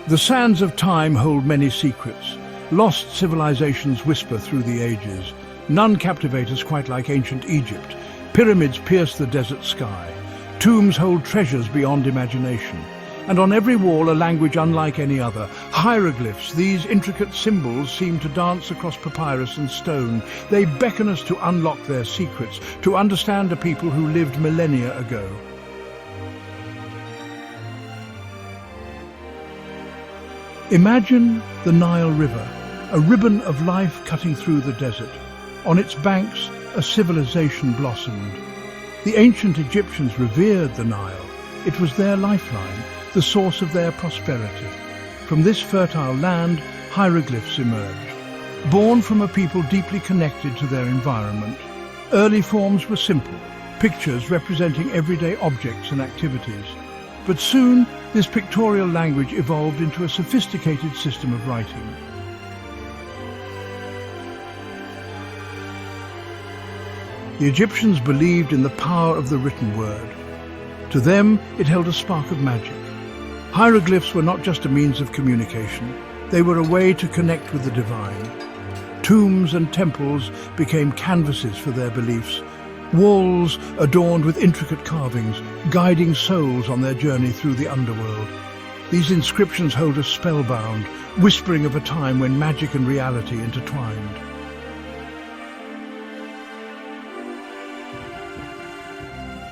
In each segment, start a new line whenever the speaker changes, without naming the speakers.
The sands of time hold many secrets. Lost civilizations whisper through the ages. None captivate us quite like ancient Egypt. Pyramids pierce the desert sky. Tombs hold treasures beyond imagination. And on every wall a language unlike any other. Hieroglyphs, these intricate symbols, seem to dance across papyrus and stone. They beckon us to unlock their secrets, to understand a people who lived millennia ago. Imagine the Nile River, a ribbon of life cutting through the desert. On its banks, a civilization blossomed. The ancient Egyptians revered the Nile. It was their lifeline, the source of their prosperity. From this fertile land, hieroglyphs emerged, born from a people deeply connected to their environment. Early forms were simple, pictures representing everyday objects and activities. But soon, this pictorial language evolved into a sophisticated system of writing. The Egyptians believed in the power of the written word. To them, it held a spark of magic. Hieroglyphs were not just a means of communication, they were a way to connect with the divine. Tombs and temples became canvases for their beliefs, walls adorned with intricate carvings, guiding souls on their journey through the underworld. These inscriptions hold us spellbound, whispering of a time when magic and reality intertwined.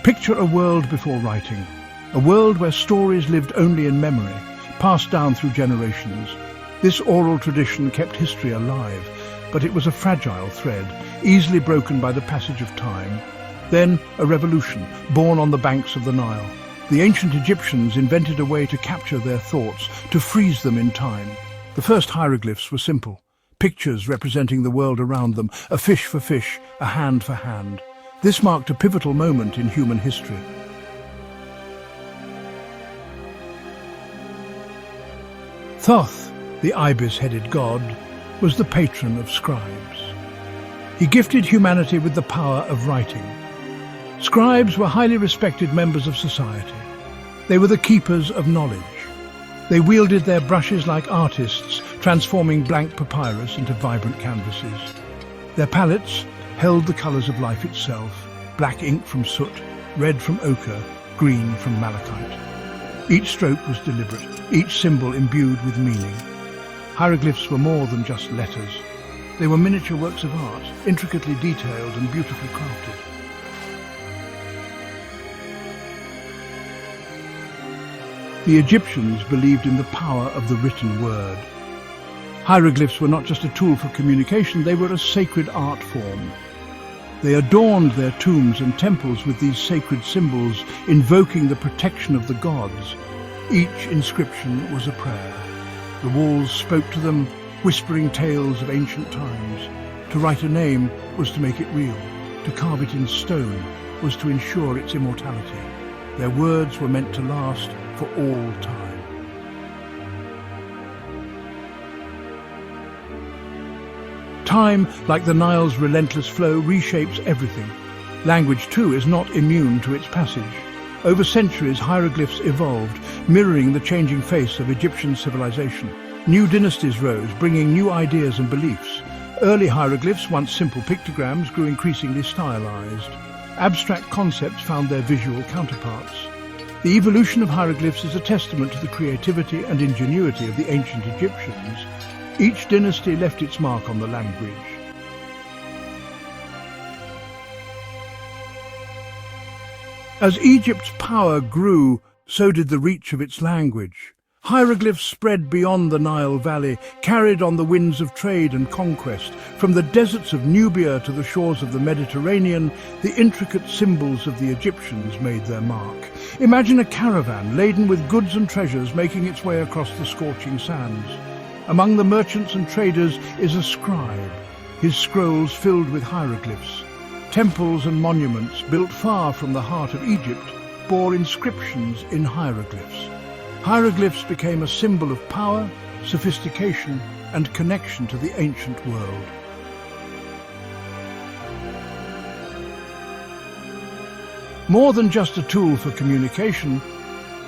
Picture a world before writing, a world where stories lived only in memory, passed down through generations. This oral tradition kept history alive, but it was a fragile thread, easily broken by the passage of time. Then a revolution, born on the banks of the Nile. The ancient Egyptians invented a way to capture their thoughts, to freeze them in time. The first hieroglyphs were simple, pictures representing the world around them, a fish for fish, a hand for hand. This marked a pivotal moment in human history. Thoth, the ibis-headed god, was the patron of scribes. He gifted humanity with the power of writing. Scribes were highly respected members of society. They were the keepers of knowledge. They wielded their brushes like artists, transforming blank papyrus into vibrant canvases. Their palettes held the colours of life itself, black ink from soot, red from ochre, green from malachite. Each stroke was deliberate, each symbol imbued with meaning. Hieroglyphs were more than just letters. They were miniature works of art, intricately detailed and beautifully crafted. The Egyptians believed in the power of the written word. Hieroglyphs were not just a tool for communication, they were a sacred art form. They adorned their tombs and temples with these sacred symbols, invoking the protection of the gods. Each inscription was a prayer. The walls spoke to them, whispering tales of ancient times. To write a name was to make it real. To carve it in stone was to ensure its immortality. Their words were meant to last for all time. Time, like the Nile's relentless flow, reshapes everything. Language, too, is not immune to its passage. Over centuries, hieroglyphs evolved, mirroring the changing face of Egyptian civilization. New dynasties rose, bringing new ideas and beliefs. Early hieroglyphs, once simple pictograms, grew increasingly stylized. Abstract concepts found their visual counterparts. The evolution of hieroglyphs is a testament to the creativity and ingenuity of the ancient Egyptians. Each dynasty left its mark on the language. As Egypt's power grew, so did the reach of its language. Hieroglyphs spread beyond the Nile Valley, carried on the winds of trade and conquest. From the deserts of Nubia to the shores of the Mediterranean, the intricate symbols of the Egyptians made their mark. Imagine a caravan laden with goods and treasures making its way across the scorching sands. Among the merchants and traders is a scribe, his scrolls filled with hieroglyphs. Temples and monuments built far from the heart of Egypt bore inscriptions in hieroglyphs. Hieroglyphs became a symbol of power, sophistication, and connection to the ancient world. More than just a tool for communication,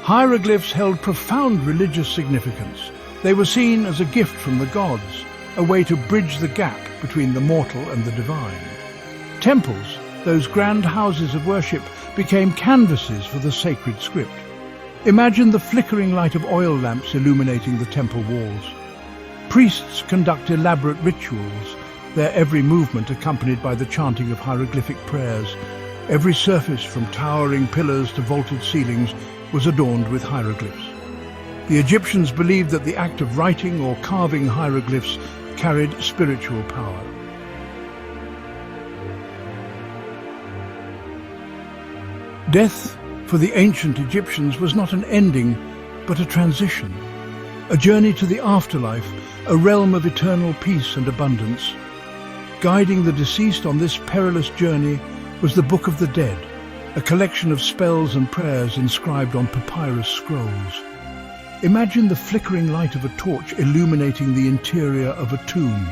hieroglyphs held profound religious significance. They were seen as a gift from the gods, a way to bridge the gap between the mortal and the divine. Temples, those grand houses of worship, became canvases for the sacred script. Imagine the flickering light of oil lamps illuminating the temple walls. Priests conduct elaborate rituals, their every movement accompanied by the chanting of hieroglyphic prayers. Every surface, from towering pillars to vaulted ceilings, was adorned with hieroglyphs. The Egyptians believed that the act of writing or carving hieroglyphs carried spiritual power. Death, for the ancient Egyptians, was not an ending, but a transition. A journey to the afterlife, a realm of eternal peace and abundance. Guiding the deceased on this perilous journey was the Book of the Dead, a collection of spells and prayers inscribed on papyrus scrolls. Imagine the flickering light of a torch illuminating the interior of a tomb.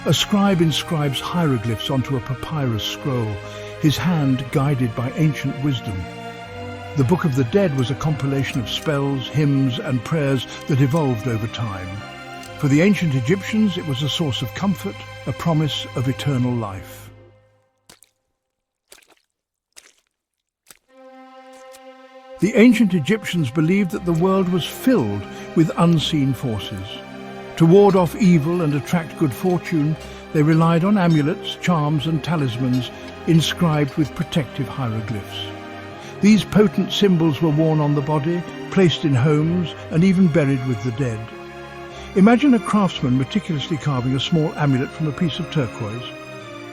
A scribe inscribes hieroglyphs onto a papyrus scroll, his hand guided by ancient wisdom. The Book of the Dead was a compilation of spells, hymns, and prayers that evolved over time. For the ancient Egyptians, it was a source of comfort, a promise of eternal life. The ancient Egyptians believed that the world was filled with unseen forces. To ward off evil and attract good fortune, they relied on amulets, charms, and talismans inscribed with protective hieroglyphs. These potent symbols were worn on the body, placed in homes, and even buried with the dead. Imagine a craftsman meticulously carving a small amulet from a piece of turquoise.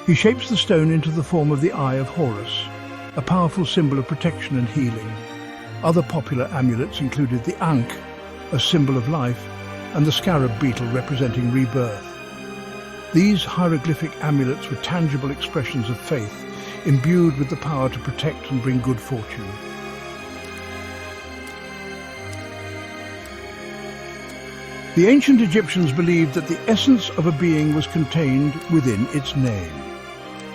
He shapes the stone into the form of the Eye of Horus, a powerful symbol of protection and healing. Other popular amulets included the Ankh, a symbol of life, and the scarab beetle representing rebirth. These hieroglyphic amulets were tangible expressions of faith, imbued with the power to protect and bring good fortune. The ancient Egyptians believed that the essence of a being was contained within its name.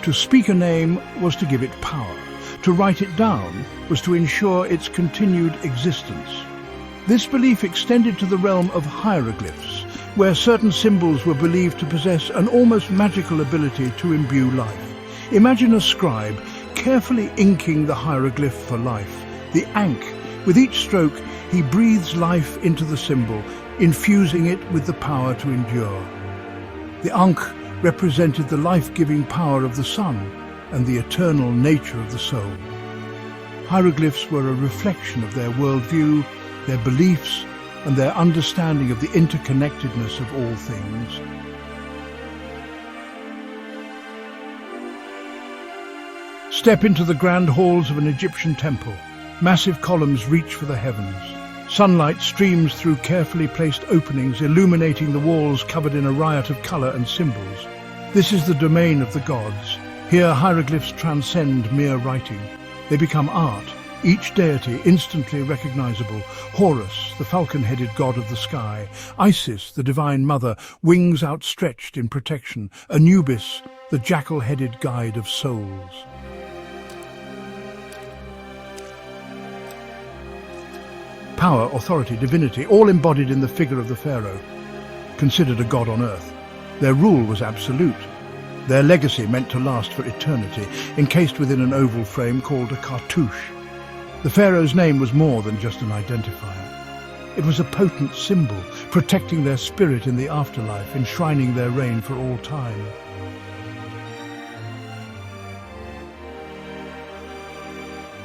To speak a name was to give it power. To write it down was to ensure its continued existence. This belief extended to the realm of hieroglyphs, where certain symbols were believed to possess an almost magical ability to imbue life. Imagine a scribe carefully inking the hieroglyph for life, the Ankh. With each stroke, he breathes life into the symbol, infusing it with the power to endure. The Ankh represented the life-giving power of the sun and the eternal nature of the soul. Hieroglyphs were a reflection of their worldview, their beliefs, and their understanding of the interconnectedness of all things. Step into the grand halls of an Egyptian temple. Massive columns reach for the heavens. Sunlight streams through carefully placed openings, illuminating the walls covered in a riot of colour and symbols. This is the domain of the gods. Here hieroglyphs transcend mere writing. They become art, each deity instantly recognizable. Horus, the falcon-headed god of the sky. Isis, the divine mother, wings outstretched in protection. Anubis, the jackal-headed guide of souls. Power, authority, divinity, all embodied in the figure of the Pharaoh, considered a god on earth. Their rule was absolute. Their legacy meant to last for eternity, encased within an oval frame called a cartouche. The Pharaoh's name was more than just an identifier. It was a potent symbol, protecting their spirit in the afterlife, enshrining their reign for all time.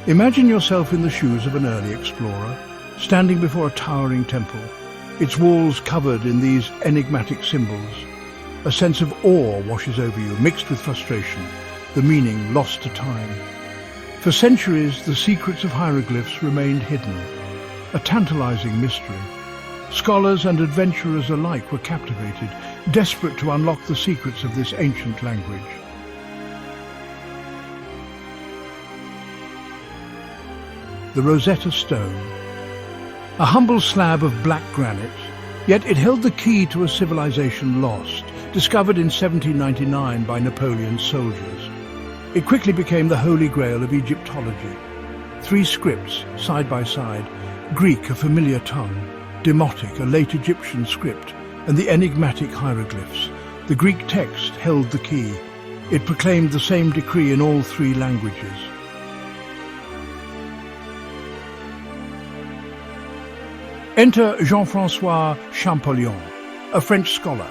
Imagine yourself in the shoes of an early explorer, standing before a towering temple, its walls covered in these enigmatic symbols. A sense of awe washes over you, mixed with frustration, the meaning lost to time. For centuries, the secrets of hieroglyphs remained hidden, a tantalizing mystery. Scholars and adventurers alike were captivated, desperate to unlock the secrets of this ancient language. The Rosetta Stone. A humble slab of black granite, yet it held the key to a civilization lost, discovered in 1799 by Napoleon's soldiers. It quickly became the holy grail of Egyptology. 3 scripts, side by side, Greek, a familiar tongue, Demotic, a late Egyptian script, and the enigmatic hieroglyphs. The Greek text held the key. It proclaimed the same decree in all three languages. Enter Jean-François Champollion, a French scholar,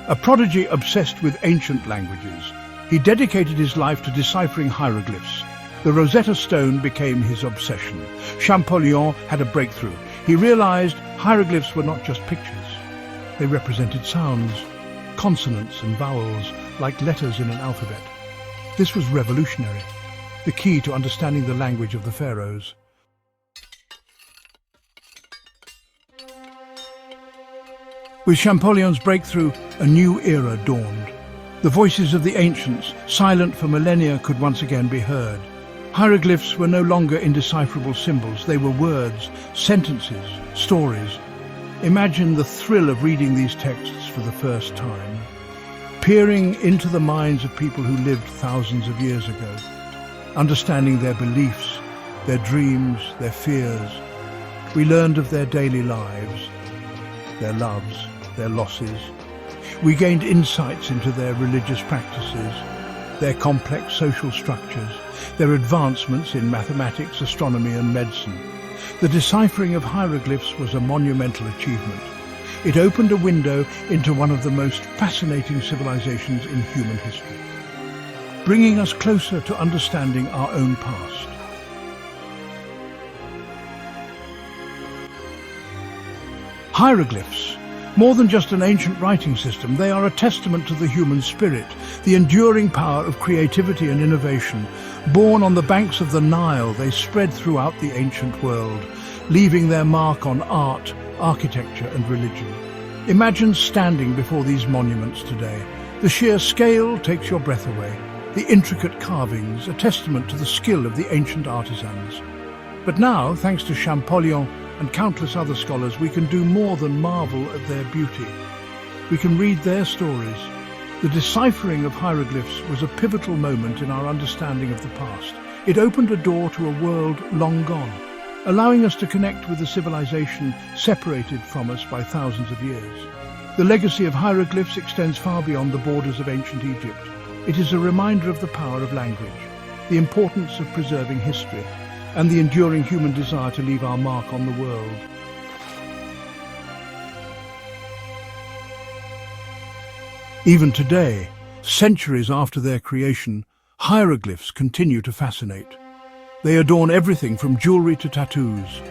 a prodigy obsessed with ancient languages. He dedicated his life to deciphering hieroglyphs. The Rosetta Stone became his obsession. Champollion had a breakthrough. He realized hieroglyphs were not just pictures. They represented sounds, consonants and vowels, like letters in an alphabet. This was revolutionary, the key to understanding the language of the Pharaohs. With Champollion's breakthrough, a new era dawned. The voices of the ancients, silent for millennia, could once again be heard. Hieroglyphs were no longer indecipherable symbols. They were words, sentences, stories. Imagine the thrill of reading these texts for the first time, peering into the minds of people who lived thousands of years ago, understanding their beliefs, their dreams, their fears. We learned of their daily lives, their loves, their losses. We gained insights into their religious practices, their complex social structures, their advancements in mathematics, astronomy and medicine. The deciphering of hieroglyphs was a monumental achievement. It opened a window into one of the most fascinating civilizations in human history, bringing us closer to understanding our own past. Hieroglyphs, more than just an ancient writing system, they are a testament to the human spirit, the enduring power of creativity and innovation. Born on the banks of the Nile, they spread throughout the ancient world, leaving their mark on art, architecture and religion. Imagine standing before these monuments today. The sheer scale takes your breath away. The intricate carvings, a testament to the skill of the ancient artisans. But now, thanks to Champollion and countless other scholars, we can do more than marvel at their beauty. We can read their stories. The deciphering of hieroglyphs was a pivotal moment in our understanding of the past. It opened a door to a world long gone, allowing us to connect with a civilization separated from us by thousands of years. The legacy of hieroglyphs extends far beyond the borders of ancient Egypt. It is a reminder of the power of language, the importance of preserving history, and the enduring human desire to leave our mark on the world. Even today, centuries after their creation, hieroglyphs continue to fascinate. They adorn everything from jewelry to tattoos.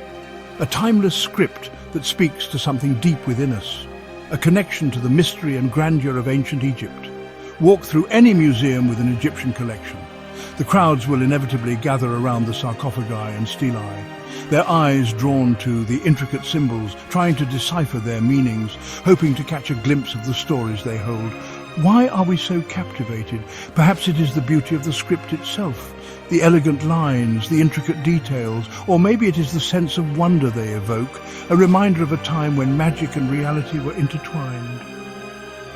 A timeless script that speaks to something deep within us, a connection to the mystery and grandeur of ancient Egypt. Walk through any museum with an Egyptian collection. The crowds will inevitably gather around the sarcophagi and stelae, their eyes drawn to the intricate symbols, trying to decipher their meanings, hoping to catch a glimpse of the stories they hold. Why are we so captivated? Perhaps it is the beauty of the script itself, the elegant lines, the intricate details, or maybe it is the sense of wonder they evoke, a reminder of a time when magic and reality were intertwined.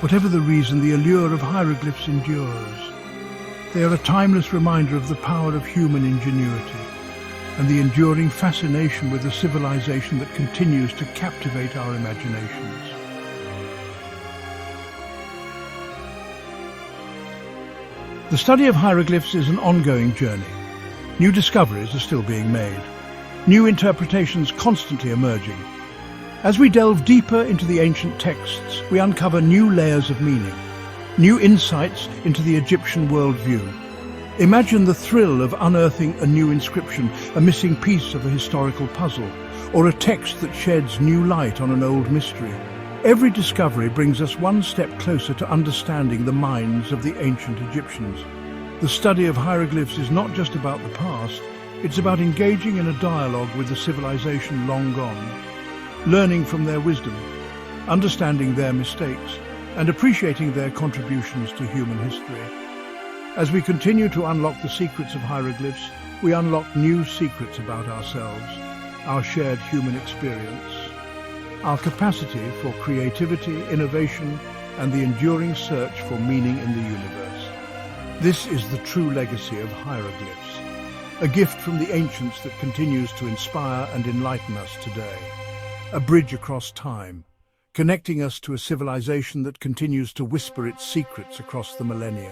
Whatever the reason, the allure of hieroglyphs endures. They are a timeless reminder of the power of human ingenuity and the enduring fascination with a civilization that continues to captivate our imaginations. The study of hieroglyphs is an ongoing journey. New discoveries are still being made, new interpretations constantly emerging. As we delve deeper into the ancient texts, we uncover new layers of meaning, new insights into the Egyptian worldview. Imagine the thrill of unearthing a new inscription, a missing piece of a historical puzzle, or a text that sheds new light on an old mystery. Every discovery brings us one step closer to understanding the minds of the ancient Egyptians. The study of hieroglyphs is not just about the past, it's about engaging in a dialogue with the civilization long gone, learning from their wisdom, understanding their mistakes, and appreciating their contributions to human history. As we continue to unlock the secrets of hieroglyphs, we unlock new secrets about ourselves, our shared human experience, our capacity for creativity, innovation, and the enduring search for meaning in the universe. This is the true legacy of hieroglyphs, a gift from the ancients that continues to inspire and enlighten us today. a bridge across time, connecting us to a civilization that continues to whisper its secrets across the millennia.